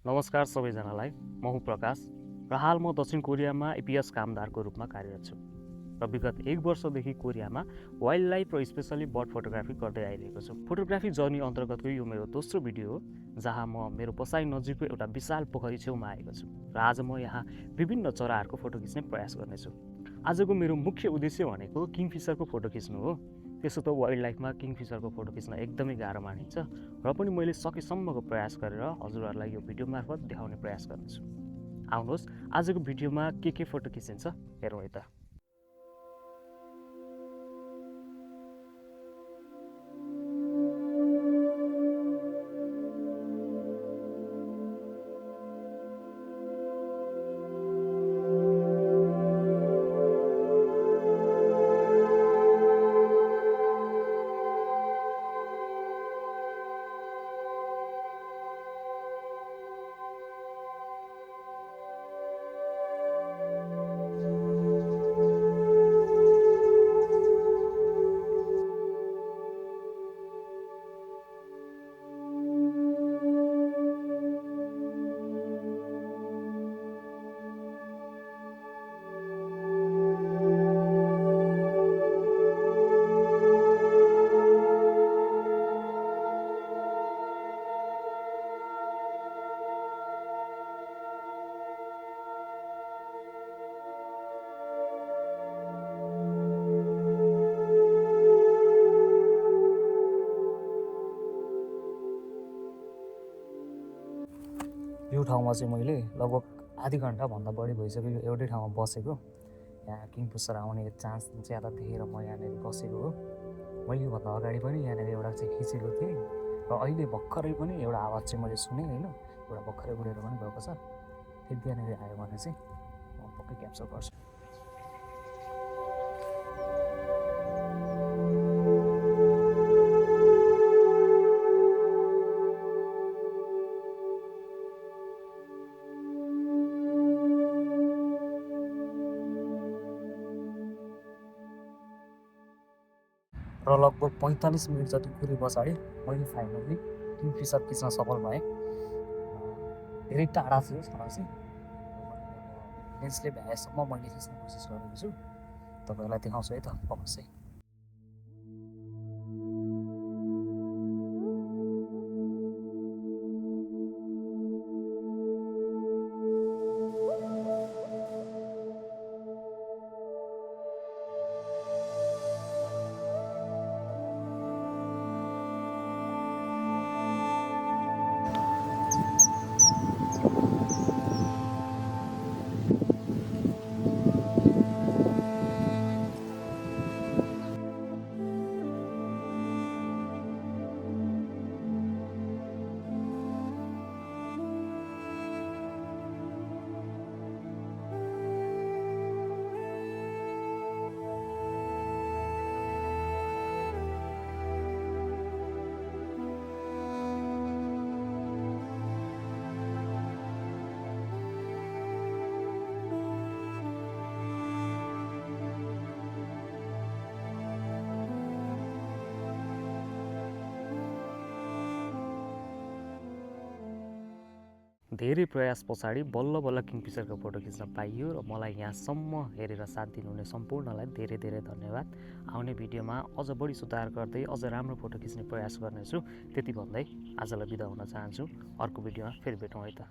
नमस्कार सबैजनालाई, म हुँ प्रकाश र हाल म दक्षिण कोरियामा एपीएस कामदारको रूपमा कार्यरत छु र विगत 1 वर्षदेखि कोरियामा वाइल्ड लाइफ र स्पेसली बर्ड फोटोग्राफी गर्दै आइरहेको छु। फोटोग्राफी जर्नी अन्तर्गतको यो मेरो दोस्रो भिडियो हो जहाँ म मेरो बसाइ नजिकको एउटा विशाल पोखरी छेउमा आएको छु र आज म यहाँ विभिन्न चराहरूको फोटो खिच्ने प्रयास गर्नेछु। आजको मेरो मुख्य उद्देश्य भनेको किङफिसरको फोटो खिच्नु हो। त्यसो त वाइल्ड लाइफमा किङफिसरको फोटो खिच्न एकदमै गाह्रो मानिन्छ र पनि मैले सकेसम्मको प्रयास गरेर हजुरहरूलाई यो भिडियो मार्फत देखाउने प्रयास गर्नेछु। आउनुहोस् आजको भिडियोमा के फोटो खिचिन्छ हेरौँ है त। यो ठाउँमा चाहिँ मैले लगभग आधी घन्टाभन्दा बढी भइसक्यो एउटै ठाउँमा बसेको। यहाँ किङफिसर आउने चान्स ज्यादा देखेर म यहाँनिर बसेको हो। मैले योभन्दा अगाडि पनि यहाँनिर एउटा चाहिँ खिचेको थिएँ र अहिले भर्खरै पनि एउटा आवाज चाहिँ मैले सुनेँ होइन, एउटा भर्खरै उडेर पनि गएको छ। फेरि त्यहाँनिर आयो भने चाहिँ म पक्कै क्याप्चर गर्छु। र लगभग 45 मिनट जति कुरे पछाडि मैले फाइनली किङफिसर खिच्न सफल भएँ। धेरै टाढा थियो छरा चाहिँ, लेन्सले भ्याएसम्म मैले खिच्ने कोसिस गरेको छु। तपाईँहरूलाई देखाउँछु है त अवश्य। धेरै प्रयास पछाडि बल्ल बल्ल किङफिसरको फोटो खिच्न पाइयो र मलाई यहाँसम्म हेरेर साथ दिनुहुने सम्पूर्णलाई धेरै धेरै धन्यवाद। आउने भिडियोमा अझ बढी सुधार गर्दै अझ राम्रो फोटो खिच्ने प्रयास गर्नेछु। त्यति भन्दै आजलाई बिदा हुन चाहन्छु। अर्को भिडियोमा फेरि भेटौँ है त।